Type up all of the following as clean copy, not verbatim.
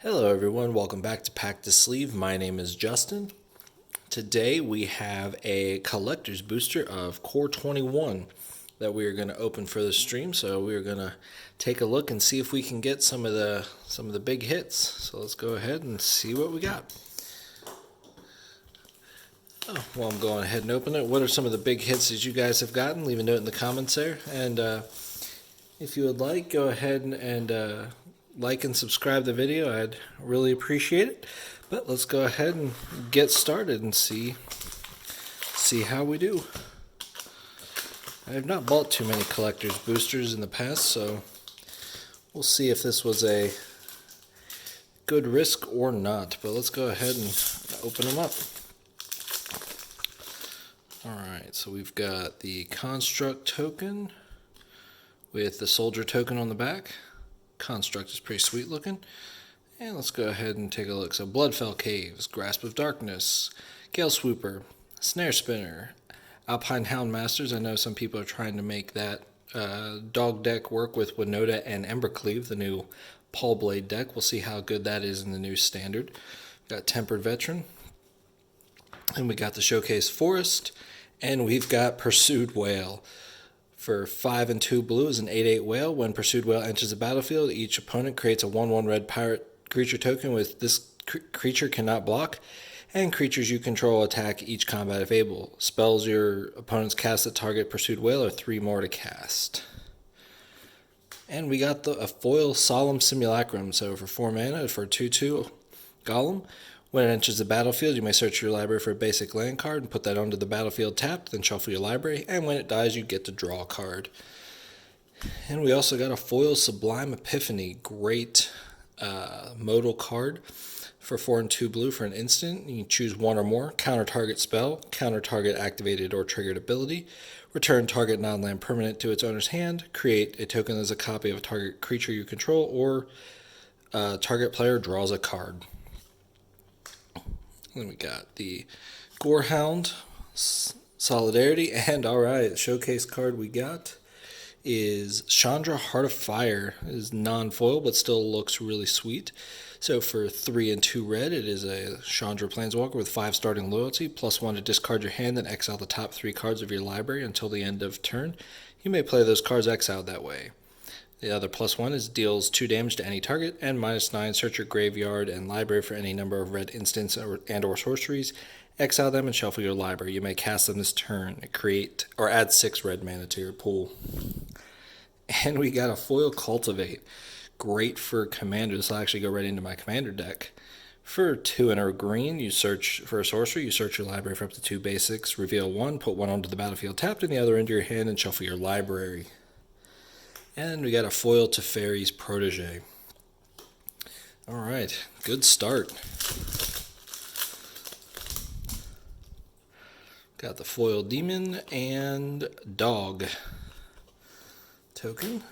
Hello everyone, welcome back to PackToSleeve. My name is Justin. Today we have a collector's booster of Core 21 that we are going to open for the stream. So we are going to take a look and see if we can get some of the big hits. So let's go ahead and see what we got. Well, I'm going ahead and open it. What are some of the big hits that you guys have gotten? Leave a note in the comments there. And if you would like, go ahead and like and subscribe the video. I'd really appreciate it. But let's go ahead and get started and see how we do. I have not bought too many collector's boosters in the past, so we'll see if this was a good risk or not. But let's go ahead and open them up. Alright, so we've got the Construct token with the Soldier token on the back. Construct is pretty sweet looking. And let's go ahead and take a look. So Bloodfell Caves, Grasp of Darkness, Gale Swooper, Snare Spinner, Alpine Hound Masters. I know some people are trying to make that dog deck work with Winota and Embercleave, the new Paul Blade deck. We'll see how good that is in the new standard. Got Tempered Veteran. And we got the Showcase Forest. And we've got Pursued Whale. For 5 and 2 blue is an 8/8 whale. When Pursued Whale enters the battlefield, each opponent creates a 1/1 red pirate creature token with this creature cannot block, and creatures you control attack each combat if able. Spells your opponents cast that target Pursued Whale are 3 more to cast. And we got a foil Solemn Simulacrum. So for 4 mana, for 2/2 Golem. When it enters the battlefield, you may search your library for a basic land card and put that onto the battlefield tapped, then shuffle your library, and when it dies, you get to draw a card. And we also got a foil Sublime Epiphany, great modal card for 4 and 2 blue for an instant. You can choose 1 or more, counter target spell, counter target activated or triggered ability, return target non-land permanent to its owner's hand, create a token as a copy of a target creature you control, or target player draws a card. Then we got the Gore, Hound, Solidarity, and alright, showcase card we got is Chandra, Heart of Fire. It is non-foil, but still looks really sweet. So for 3 and 2 red, it is a Chandra Planeswalker with 5 starting loyalty, +1 to discard your hand and exile the top 3 cards of your library until the end of turn. You may play those cards exiled that way. The other +1 is deals 2 damage to any target, and -9 search your graveyard and library for any number of red instants and/or sorceries. Exile them and shuffle your library. You may cast them this turn. Create or add 6 red mana to your pool. And we got a foil Cultivate. Great for commander. This will actually go right into my commander deck. For 2 and a green, you search for a sorcery. You search your library for up to 2 basics. Reveal 1, put 1 onto the battlefield tapped, and the other into your hand, and shuffle your library. And we got a foil Teferi's Protege. Alright, good start. Got the foil Demon and Dog token.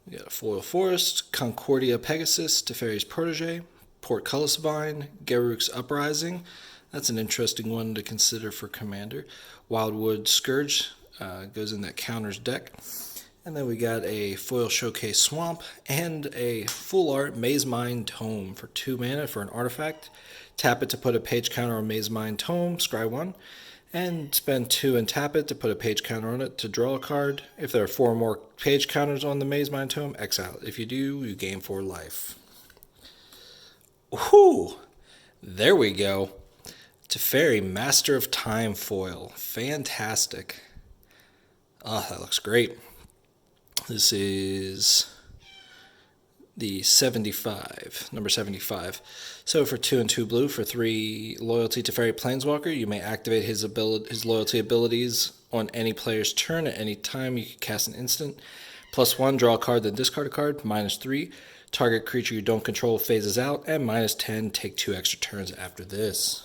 We got a foil Forest, Concordia Pegasus, Teferi's Protege, Portcullis Vine, Garruk's Uprising. That's an interesting one to consider for commander. Wildwood Scourge. Goes in that counters deck. And then we got a foil Showcase Swamp and a full art Maze Mine Tome for 2 mana for an artifact. Tap it to put a page counter on Maze Mine Tome, scry 1, and spend 2 and tap it to put a page counter on it to draw a card. If there are 4 more page counters on the Maze Mine Tome, exile it. If you do, you gain 4 life. Whoo! There we go. Teferi, Master of Time foil. Fantastic. Oh, that looks great. This is the 75, number 75. So for 2 and 2 blue, for 3 loyalty Teferi Planeswalker, you may activate his loyalty abilities on any player's turn at any time. You can cast an instant. +1, draw a card, then discard a card. -3, target creature you don't control phases out. And -10, take 2 extra turns after this.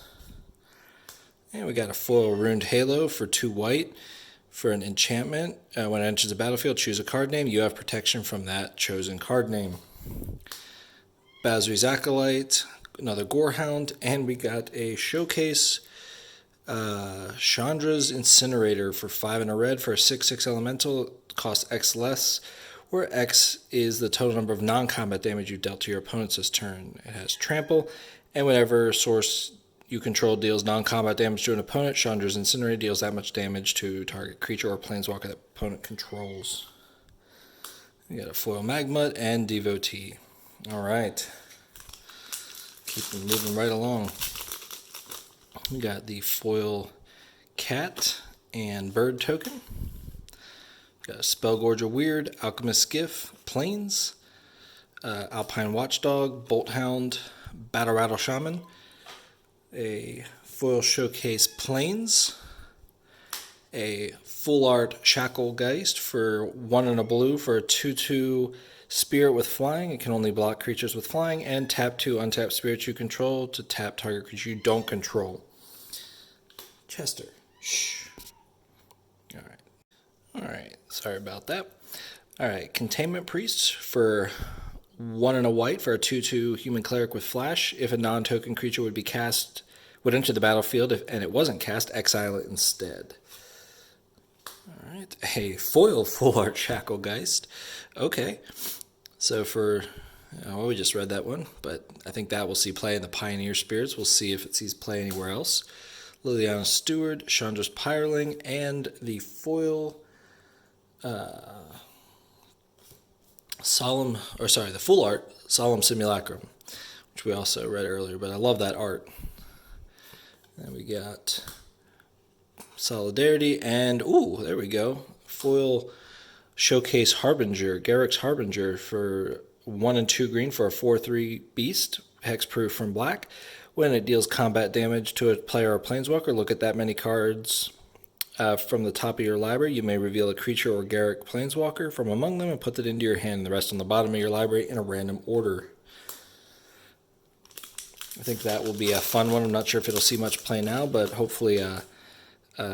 And we got a foil Runed Halo for 2 white. For an enchantment, when it enters the battlefield, choose a card name. You have protection from that chosen card name. Basri's Acolyte, another Gore Hound, and we got a showcase Chandra's Incinerator for 5 and a red for a 6/6 elemental. Costs X less. where X is the total number of non-combat damage you dealt to your opponents this turn. It has Trample, and whenever source you control deals non-combat damage to an opponent, Chandra's Incinerate deals that much damage to target creature or planeswalker that opponent controls. We got a foil Magmut and Devotee. Alright. Keep them moving right along. We got the foil Cat and Bird token. Got a Spellgorger Weird, Alchemist Gift, Plains, Alpine Watchdog, Bolt Hound, Battle Rattle Shaman, a foil Showcase Plains, a full art Shacklegeist for 1 and a blue for a 2/2 Spirit with flying. It can only block creatures with flying, and tap 2 untap spirits you control to tap target creature you don't control. Chester. Shh. Alright, sorry about that. Alright, Containment Priest for 1 and a white for a 2/2 Human Cleric with Flash. If a non-token creature would enter the battlefield and it wasn't cast, exile it instead. Alright, a foil full art Shacklegeist. Okay, so we just read that one, but I think that will see play in the Pioneer Spirits. We'll see if it sees play anywhere else. Liliana's Steward, Chandra's Pyreling, and the foil the full art Solemn Simulacrum, which we also read earlier, but I love that art. And we got Solidarity, and there we go, foil Showcase Harbinger, Garrick's Harbinger for 1 and 2 green for a 4/3 beast, hexproof from black. When it deals combat damage to a player or planeswalker, look at that many cards from the top of your library. You may reveal a creature or Garrick planeswalker from among them and put it into your hand, and the rest on the bottom of your library in a random order. I think that will be a fun one. I'm not sure if it'll see much play now, but hopefully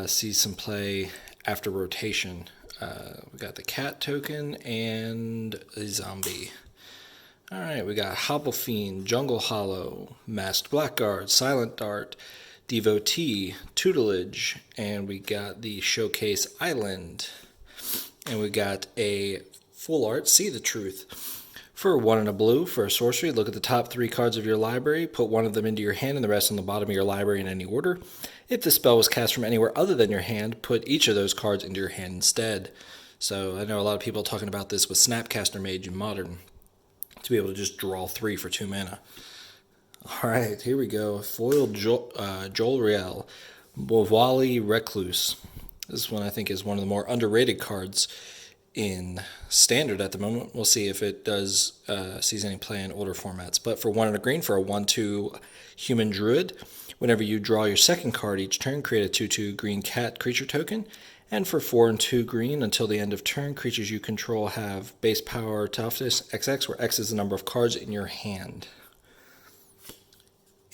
see some play after rotation. We got the Cat token and a zombie. Alright, we got Hobble Fiend, Jungle Hollow, Masked Blackguard, Silent Dart, Devotee, Tutelage, and we got the Showcase Island. And we got a full art See the Truth. For 1 and a blue, for a sorcery, look at the top 3 cards of your library, put 1 of them into your hand and the rest on the bottom of your library in any order. If the spell was cast from anywhere other than your hand, put each of those cards into your hand instead. So I know a lot of people talking about this with Snapcaster Mage in Modern, to be able to just draw 3 for 2 mana. Alright, here we go. Foil Jolriel, Bovali Recluse. This one I think is one of the more underrated cards in Standard at the moment. We'll see if it does sees any play in older formats. But for 1 and a green for a 1/2 Human Druid, whenever you draw your second card each turn, create a 2/2 green cat creature token. And for 4 and 2 green, until the end of turn, creatures you control have base power toughness XX, where X is the number of cards in your hand.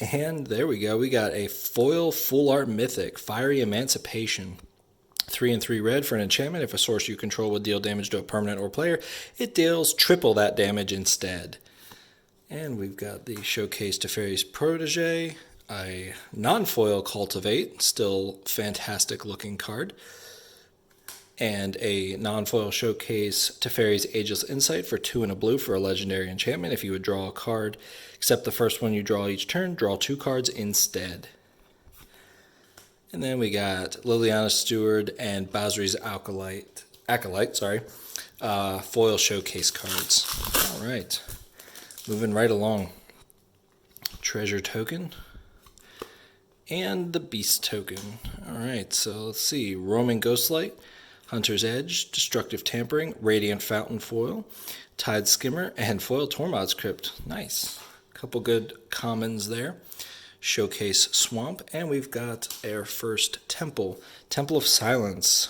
And there we go. We got a foil full art mythic, Fiery Emancipation. 3 and 3 red for an enchantment. If a source you control would deal damage to a permanent or player, it deals triple that damage instead. And we've got the Showcase Teferi's Protege, a non-foil Cultivate, still fantastic looking card, and a non-foil Showcase Teferi's Ageless Insight for 2 and a blue for a legendary enchantment. If you would draw a card, except the first one you draw each turn, draw 2 cards instead. And then we got Liliana's Steward and Basri's Acolyte, foil Showcase cards. All right, moving right along. Treasure token and the Beast token. All right, so let's see. Roaming Ghostlight, Hunter's Edge, Destructive Tampering, Radiant Fountain foil, Tide Skimmer, and foil Tormod's Crypt. Nice. Couple good commons there. Showcase Swamp, and we've got our first Temple of Silence.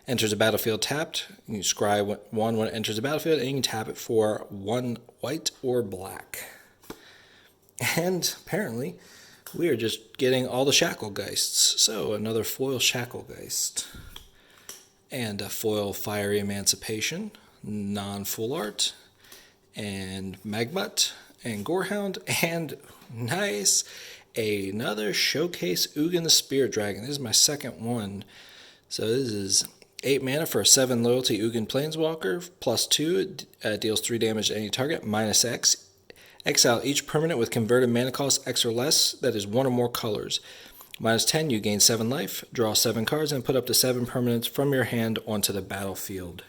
Enters a battlefield tapped. You scry 1 when it enters the battlefield, and you can tap it for 1 white or black. And apparently, we are just getting all the Shacklegeists. So another foil Shacklegeist. And a foil Fiery Emancipation, non-full art, and Magmut, and Gorehound, and nice, another Showcase Ugin the Spirit Dragon. This is my second one. So this is 8 mana for a 7 loyalty Ugin Planeswalker, +2, deals 3 damage to any target, -X. Exile each permanent with converted mana cost X or less that is 1 or more colors. -10, you gain 7 life, draw 7 cards, and put up to 7 permanents from your hand onto the battlefield.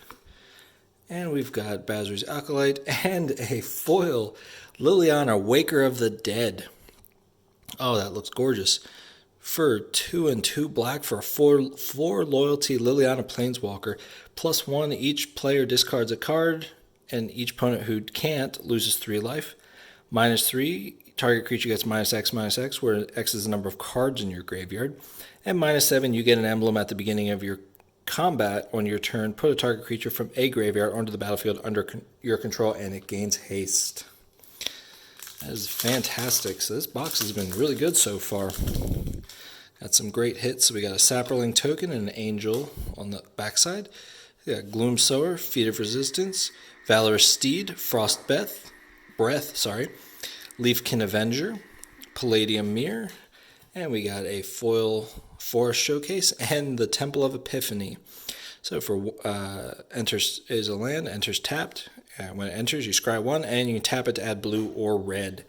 And we've got Basri's Acolyte and a foil Liliana, Waker of the Dead. Oh, that looks gorgeous. For 2 and 2 black for a 4 loyalty Liliana Planeswalker, +1, each player discards a card, and each opponent who can't loses 3 life. -3, target creature gets -X, where X is the number of cards in your graveyard. And -7, you get an emblem at the beginning of your combat on your turn. Put a target creature from a graveyard onto the battlefield under your control, and it gains haste. That is fantastic. So this box has been really good so far. Got some great hits. We got a Saproling token and an Angel on the backside. We got Gloom Sower, Feat of Resistance, Valorous Steed, Frost Breath, Leafkin Avenger, Palladium Mirror, and we got a foil Forest Showcase and the Temple of Epiphany. So for enters is a land, enters tapped. When it enters, you scry 1, and you can tap it to add blue or red.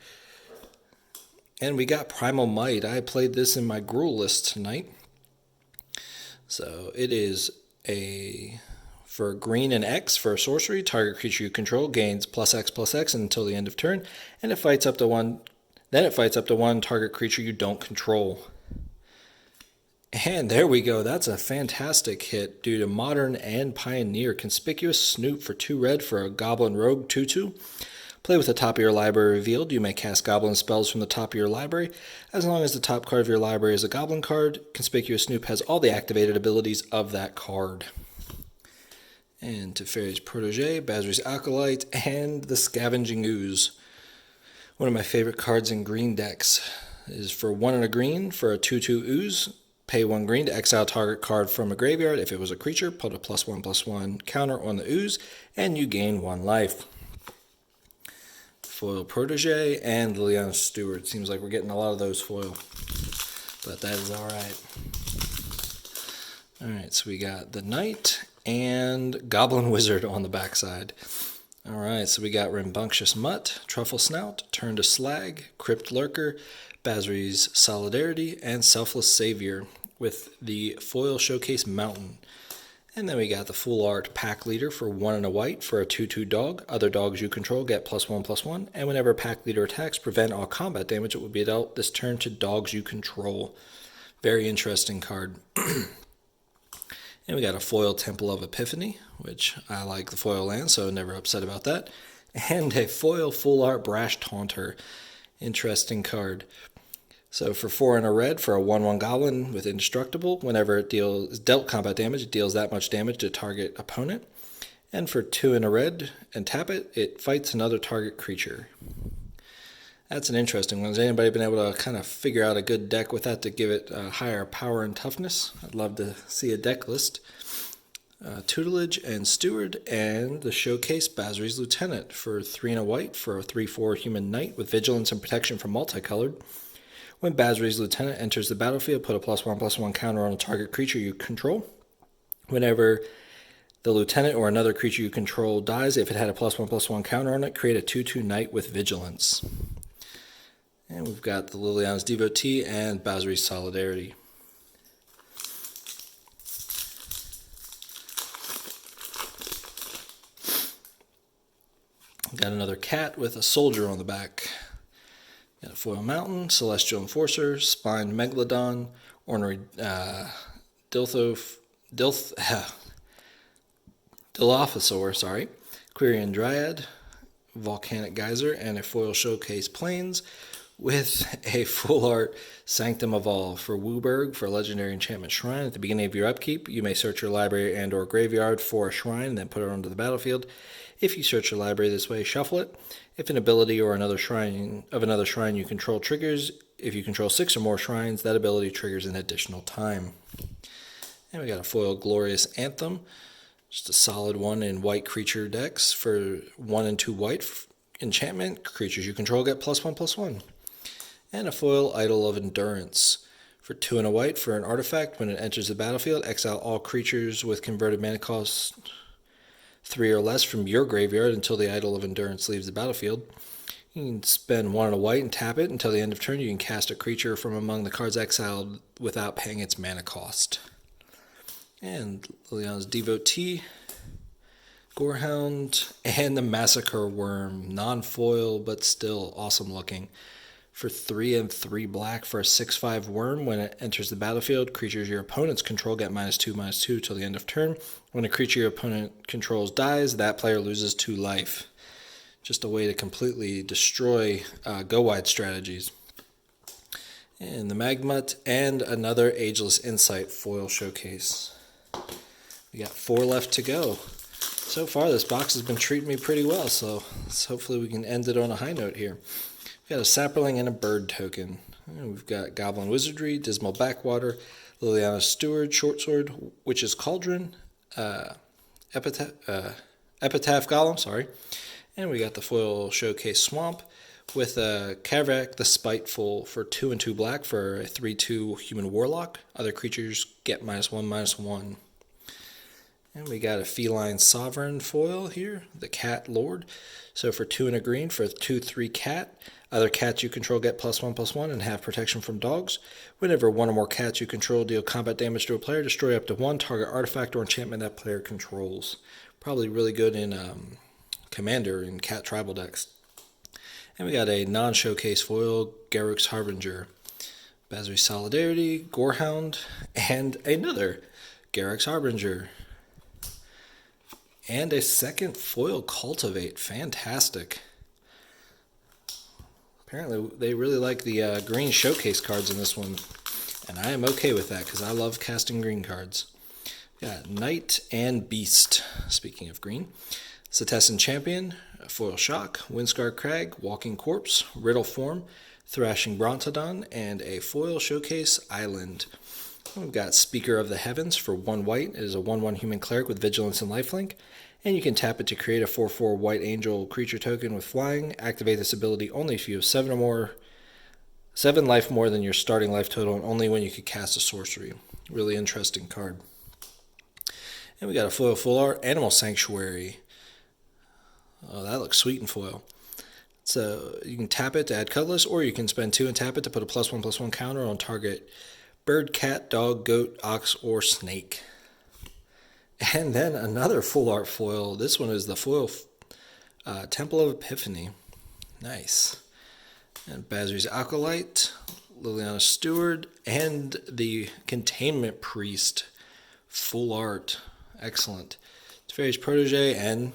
And we got Primal Might. I played this in my Gruul list tonight. So it is for green and X for a sorcery, target creature you control gains +X until the end of turn, and it fights up to 1. Then it fights up to 1 target creature you don't control. And there we go. That's a fantastic hit due to Modern and Pioneer. Conspicuous Snoop for 2 red for a Goblin Rogue 2/2. Play with the top of your library revealed. You may cast Goblin spells from the top of your library. As long as the top card of your library is a Goblin card, Conspicuous Snoop has all the activated abilities of that card. And Teferi's Protege, Basri's Acolyte, and the Scavenging Ooze. One of my favorite cards in green decks is for 1 and a green for a 2/2 Ooze. Pay 1 green to exile target card from a graveyard. If it was a creature, put a +1/+1 counter on the Ooze, and you gain 1 life. Foil Protege and Liliana Steward. Seems like we're getting a lot of those foil, but that is alright. Alright, so we got the Knight and Goblin Wizard on the backside. Alright, so we got Rambunctious Mutt, Truffle Snout, Turn to Slag, Crypt Lurker, Basri's Solidarity, and Selfless Savior with the foil Showcase Mountain. And then we got the Full Art Pack Leader for 1 and a white for a 2/2 dog. Other dogs you control get +1/+1, and whenever a Pack Leader attacks, prevent all combat damage. It will be dealt this turn to dogs you control. Very interesting card. And we got a foil Temple of Epiphany, which I like the foil land, so never upset about that. And a foil Full Art Brash Taunter. Interesting card. So for 4 and a red for a 1/1 Goblin with Indestructible, whenever it dealt combat damage, it deals that much damage to target opponent. And for 2 and a red and tap it, it fights another target creature. That's an interesting one. Has anybody been able to kind of figure out a good deck with that to give it higher power and toughness? I'd love to see a deck list. Tutelage and Steward, and the Showcase Basri's Lieutenant for 3 and a white for a 3/4 human knight with vigilance and protection from multicolored. When Basri's Lieutenant enters the battlefield, put a +1/+1 counter on a target creature you control. Whenever the Lieutenant or another creature you control dies, if it had a +1/+1 counter on it, create a 2/2 knight with vigilance. And we've got the Liliana's Devotee and Basri's Solidarity. Got another cat with a soldier on the back. Got a foil Mountain, Celestial Enforcer, Spined Megalodon, Ornery Dilophosaur, Quirion Dryad, Volcanic Geyser, and a foil Showcase Plains with a full art Sanctum of All for Wooburg for Legendary Enchantment Shrine. At the beginning of your upkeep, you may search your library and or graveyard for a shrine and then put it onto the battlefield. If you search your library this way, shuffle it. If an ability or another shrine you control triggers, if you control 6 or more shrines, that ability triggers an additional time. And we got a foil Glorious Anthem, just a solid one in white creature decks for 1 and 2 white enchantment. Creatures you control get +1/+1. And a foil Idol of Endurance For 2 and a white, for an artifact, when it enters the battlefield, exile all creatures with converted mana cost 3 or less from your graveyard until the Idol of Endurance leaves the battlefield. You can spend 1 and a white and tap it. Until the end of turn, you can cast a creature from among the cards exiled without paying its mana cost. And Liliana's Devotee, Gore, Hound, and the Massacre Worm. Non-foil, but still awesome looking. For 3 and 3 black, for a 6/5 worm, when it enters the battlefield, creatures your opponents control get -2/-2 till the end of turn. When a creature your opponent controls dies, that player loses 2 life. Just a way to completely destroy go-wide strategies. And the Magmut, and another Ageless Insight foil showcase. We got 4 left to go. So far, this box has been treating me pretty well, so hopefully we can end it on a high note here. We've got a Sapperling and a Bird token. And we've got Goblin Wizardry, Dismal Backwater, Liliana's Steward, Short Sword, Witch's Cauldron, Epitaph Golem, sorry. And we got the foil showcase Swamp with Kavrak the Spiteful for 2 and 2 black for a 3/2 human warlock. Other creatures get -1/-1. And we got a Feline Sovereign foil here, the Cat Lord. So for 2 and a green, for a 2/3 cat, other cats you control get +1/+1 and have protection from dogs. Whenever 1 or more cats you control deal combat damage to a player, destroy up to 1 target artifact or enchantment that player controls. Probably really good in Commander and Cat Tribal decks. And we got a non-showcase foil, Garruk's Harbinger, Basri Solidarity, Gorehound, and another Garruk's Harbinger. And a second foil Cultivate. Fantastic. Apparently they really like the green showcase cards in this one. And I am okay with that because I love casting green cards. Got Knight and Beast, speaking of green. Setessan Champion, Foil Shock, Windscar Crag, Walking Corpse, Riddle Form, Thrashing Brontodon, and a foil showcase Island. We've got Speaker of the Heavens for 1 white. It is a 1/1 human cleric with vigilance and lifelink. And you can tap it to create a 4/4 white angel creature token with flying. Activate this ability only if you have 7 life more than your starting life total, and only when you could cast a sorcery. Really interesting card. And we got a foil full art, Animal Sanctuary. Oh, that looks sweet in foil. So you can tap it to add colorless, or you can spend 2 and tap it to put a +1/+1 counter on target bird, cat, dog, goat, ox, or snake. And then another full art foil. This one is the foil Temple of Epiphany. Nice. And Basri's Acolyte, Liliana's Steward, and the Containment Priest. Full art. Excellent. Teferi's Protege and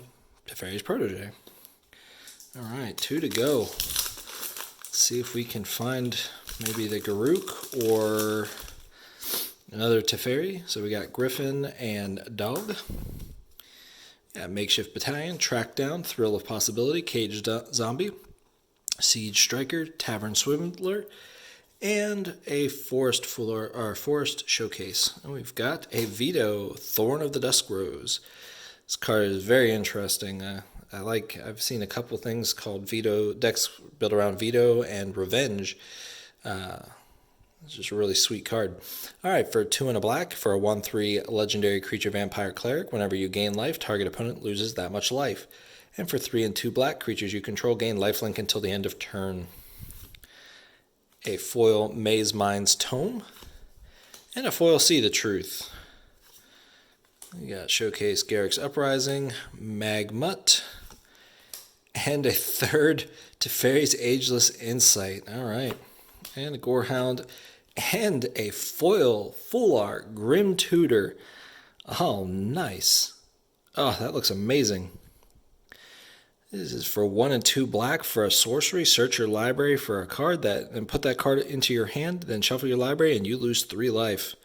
Teferi's Protege. All right, 2 to go. Let's see if we can find maybe the Garruk or another Teferi. So we got Griffin and Dog. Yeah, Makeshift Battalion, Track Down, Thrill of Possibility, Caged Zombie, Siege Striker, Tavern Swindler, and a Forest Showcase. And we've got a Veto, Thorn of the Dusk Rose. This card is very interesting. I've seen a couple things called Veto decks built around Veto and Revenge. It's just a really sweet card. All right, for 2 and a black, for a 1/3 legendary creature vampire cleric, whenever you gain life, target opponent loses that much life. And for 3 and 2 black, creatures you control gain lifelink until the end of turn. A foil Maze Mind's Tome, and a foil See the Truth. We got Showcase Garruk's Uprising, Magmut, and a third Teferi's Ageless Insight. All right. And a Gorehound, and a foil full art Grim Tutor. Oh, nice. Oh, that looks amazing. This is for 1 and 2 black for a sorcery. Search your library for a card and put that card into your hand, then shuffle your library and you lose 3 life.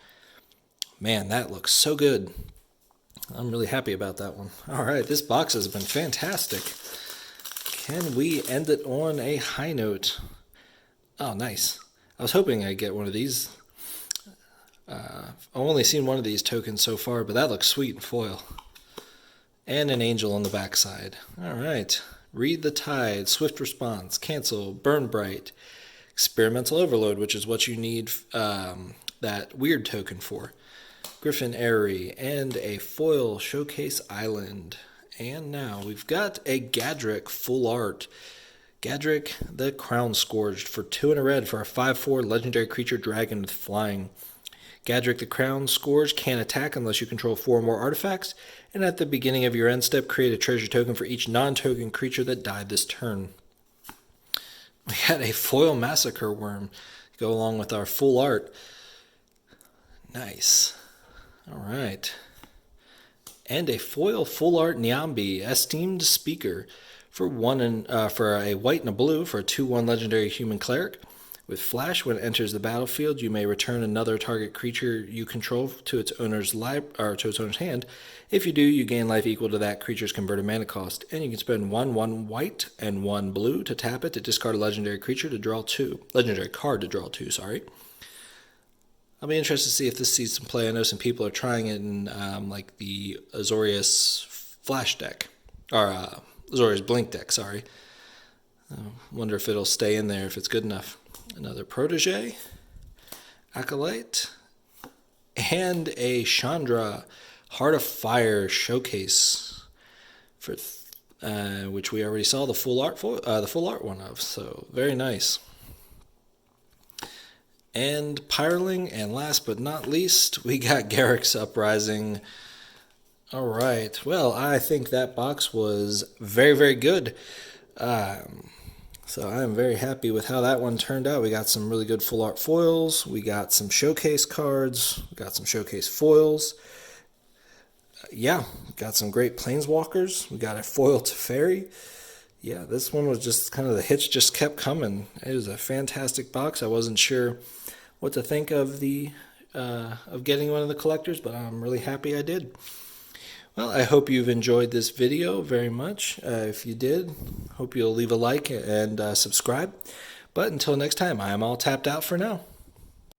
Man, that looks so good. I'm really happy about that one. All right, this box has been fantastic. Can we end it on a high note? Oh, nice. I was hoping I'd get one of these. I've only seen one of these tokens so far, but that looks sweet in foil. And an angel on the backside. All right. Read the Tide, Swift Response, Cancel, Burn Bright, Experimental Overload, which is what you need that weird token for. Griffin Airy, and a foil Showcase Island. And now we've got a Gadrick full art. Gadrick the Crown Scourged for 2 and a red for a 5/4 legendary creature dragon with flying. Gadrick the Crown Scourged can't attack unless you control 4 or more artifacts, and at the beginning of your end step, create a treasure token for each non-token creature that died this turn. We had a foil Massacre Worm go along with our full art. Nice. All right. And a foil full art Nyambi, Esteemed Speaker, for a white and a blue for a 2/1 legendary human cleric. With flash, when it enters the battlefield, you may return another target creature you control to its owner's hand. If you do, you gain life equal to that creature's converted mana cost, and you can spend 1 white and 1 blue to tap it to discard a legendary card to draw 2. Sorry. I'll be interested to see if this sees some play. I know some people are trying it in like the Azorius Flash deck, or Azorius Blink deck, sorry. Wonder if it'll stay in there, if it's good enough. Another Protege, Acolyte, and a Chandra Heart of Fire Showcase, for which we already saw the full art one of, so very nice. And Pyreling, and last but not least, we got Garrick's Uprising. All right, well, I think that box was very, very good. So I'm very happy with how that one turned out. We got some really good full art foils. We got some showcase cards. We got some showcase foils. Got some great planeswalkers. We got a foil Teferi. Yeah, this one was just kind of, the hits just kept coming. It was a fantastic box. I wasn't sure what to think of of getting one of the collectors, but I'm really happy I did. Well, I hope you've enjoyed this video very much. If you did, hope you'll leave a like and subscribe. But until next time, I am all tapped out for now.